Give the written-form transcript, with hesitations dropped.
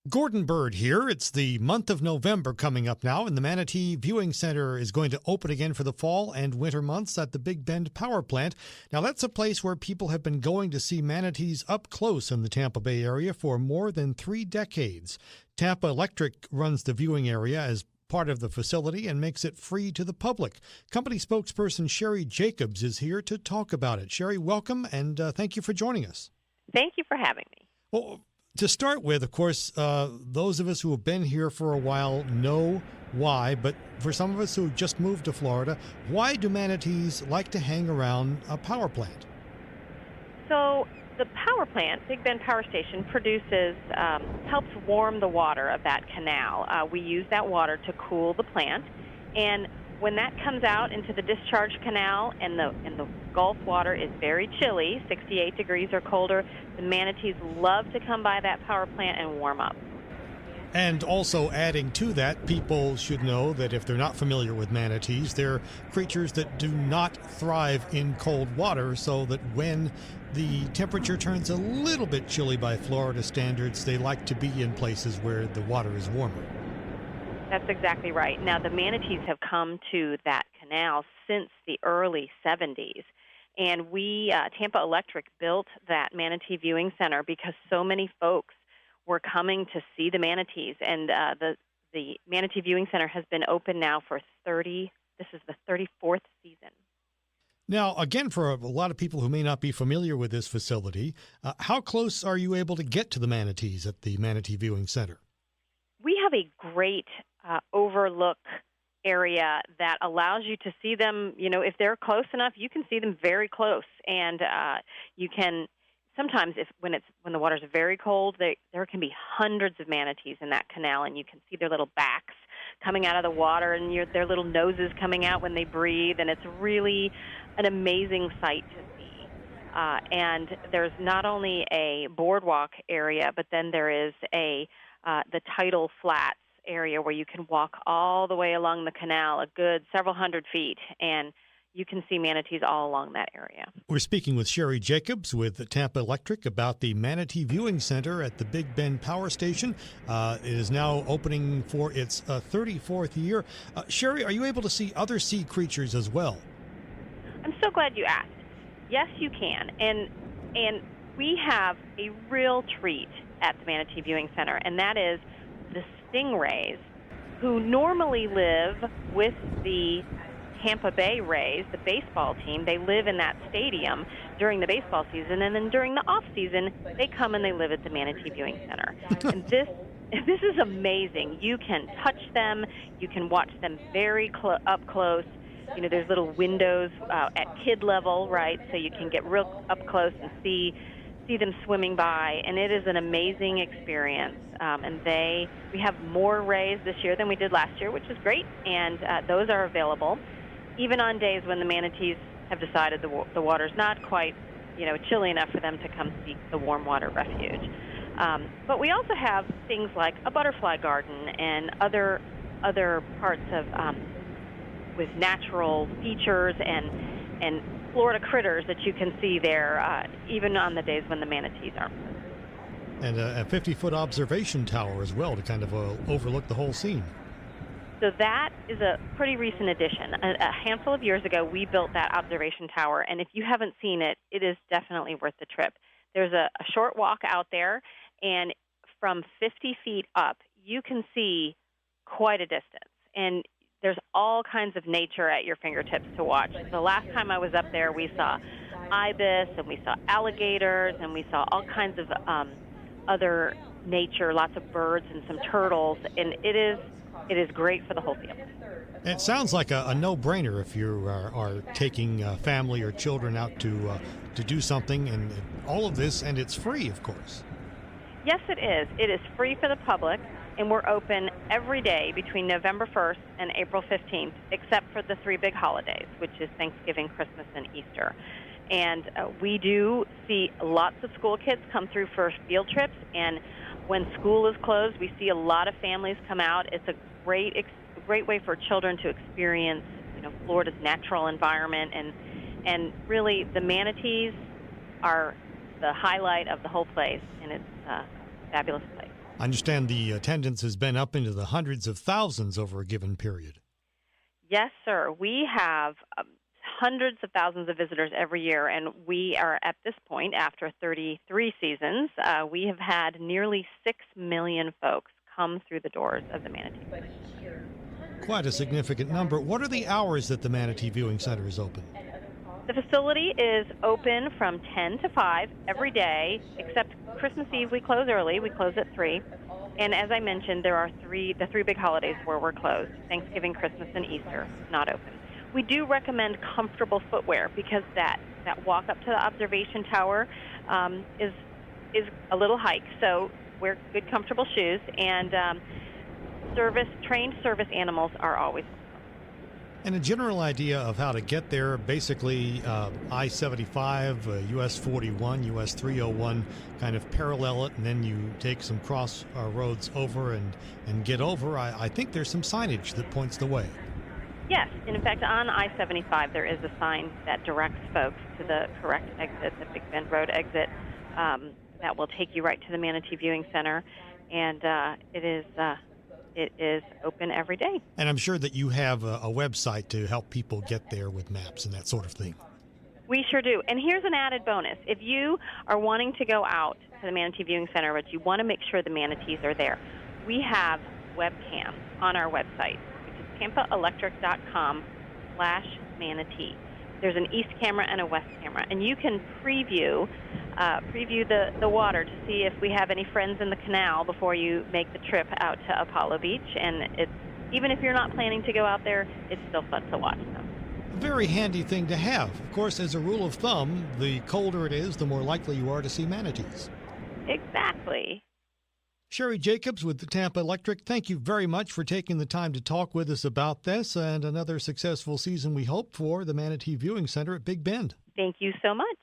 Gordon Bird here. It's the month of November coming up now, and the Manatee Viewing Center is going to open again for the fall and winter months at the Big Bend Power Plant. Now, that's a place where people have been going to see manatees up close in the Tampa Bay area for more than 3 decades. Tampa Electric runs the viewing area as part of the facility and makes it free to the public. Company spokesperson Sherry Jacobs is here to talk about it. Sherry, welcome, and thank you for joining us. Thank you for having me. Well, to start with, of course, those of us who have been here for a while know why, but for some of us who just moved to Florida, why do manatees like to hang around a power plant? So the power plant, Big Bend Power Station, helps warm the water of that canal. We use that water to cool the plant, and when that comes out into the discharge canal and the Gulf water is very chilly, 68 degrees or colder, the manatees love to come by that power plant and warm up. And also adding to that, people should know that if they're not familiar with manatees, they're creatures that do not thrive in cold water, so that when the temperature turns a little bit chilly by Florida standards, they like to be in places where the water is warmer. That's exactly right. Now, the manatees have come to that canal since the early 70s. And Tampa Electric built that Manatee Viewing Center because so many folks were coming to see the manatees. And the Manatee Viewing Center has been open now for this is the 34th season. Now, again, for a lot of people who may not be familiar with this facility, how close are you able to get to the manatees at the Manatee Viewing Center? We have a great overlook area that allows you to see them. You know, if they're close enough, you can see them very close, and you can sometimes, when the water's very cold, there can be hundreds of manatees in that canal, and you can see their little backs coming out of the water and their little noses coming out when they breathe, and it's really an amazing sight to see. And there's not only a boardwalk area, but then there is the tidal flats area where you can walk all the way along the canal, a good several hundred feet, and you can see manatees all along that area. We're speaking with Sherry Jacobs with Tampa Electric about the Manatee Viewing Center at the Big Bend Power Station. It is now opening for its 34th year. Sherry, are you able to see other sea creatures as well? I'm so glad you asked. Yes, you can. And we have a real treat at the Manatee Viewing Center, and that is the stingrays, who normally live with the Tampa Bay Rays, the baseball team. They live in that stadium during the baseball season, and then during the off season, they come and they live at the Manatee Viewing Center. And this is amazing. You can touch them. You can watch them very up close. You know, there's little windows at kid level, right? So you can get real up close and see them swimming by, and it is an amazing experience. And we have more rays this year than we did last year, which is great, and those are available even on days when the manatees have decided the water's not quite, chilly enough for them to come seek the warm water refuge. But we also have things like a butterfly garden and other parts of with natural features and Florida critters that you can see there, even on the days when the manatees aren't. And a 50-foot observation tower as well to kind of overlook the whole scene. So that is a pretty recent addition. A handful of years ago, we built that observation tower, and if you haven't seen it, it is definitely worth the trip. There's a short walk out there, and from 50 feet up, you can see quite a distance. And there's all kinds of nature at your fingertips to watch. The last time I was up there, we saw ibis, and we saw alligators, and we saw all kinds of other nature, lots of birds and some turtles, and it is great for the whole family. It sounds like a no-brainer if you are taking family or children out to do something, and all of this, and it's free, of course. Yes, it is. It is free for the public, and we're open every day between November 1st and April 15th, except for the 3 big holidays, which is Thanksgiving, Christmas, and Easter. And we do see lots of school kids come through for field trips, and when school is closed, we see a lot of families come out. It's a great way for children to experience, Florida's natural environment, and really the manatees are the highlight of the whole place, and it's a fabulous place. I understand the attendance has been up into the hundreds of thousands over a given period. Yes, sir. We have hundreds of thousands of visitors every year, and we are at this point, after 33 seasons, we have had nearly 6 million folks come through the doors of the Manatee. Quite a significant number. What are the hours that the Manatee Viewing Center is open? The facility is open from 10 to 5 every day, except Christmas Eve we close early. We close at 3. And as I mentioned, there are the three big holidays where we're closed: Thanksgiving, Christmas, and Easter, not open. We do recommend comfortable footwear because that walk up to the observation tower is a little hike. So wear good, comfortable shoes, and trained service animals are always welcome. And a general idea of how to get there, basically I-75, US 41, US 301, kind of parallel it, and then you take some cross roads over and get over. I think there's some signage that points the way. Yes, and in fact, on I-75 there is a sign that directs folks to the correct exit, the Big Bend Road exit, that will take you right to the Manatee Viewing Center, and it is open every day. And I'm sure that you have a website to help people get there with maps and that sort of thing. We sure do. And here's an added bonus. If you are wanting to go out to the Manatee Viewing Center, but you want to make sure the manatees are there, we have webcams on our website, which is tampaelectric.com/manatee. There's an east camera and a west camera, and you can preview the water to see if we have any friends in the canal before you make the trip out to Apollo Beach. And even if you're not planning to go out there, it's still fun to watch them. A very handy thing to have. Of course, as a rule of thumb, the colder it is, the more likely you are to see manatees. Exactly. Sherry Jacobs with the Tampa Electric, thank you very much for taking the time to talk with us about this and another successful season we hope for the Manatee Viewing Center at Big Bend. Thank you so much.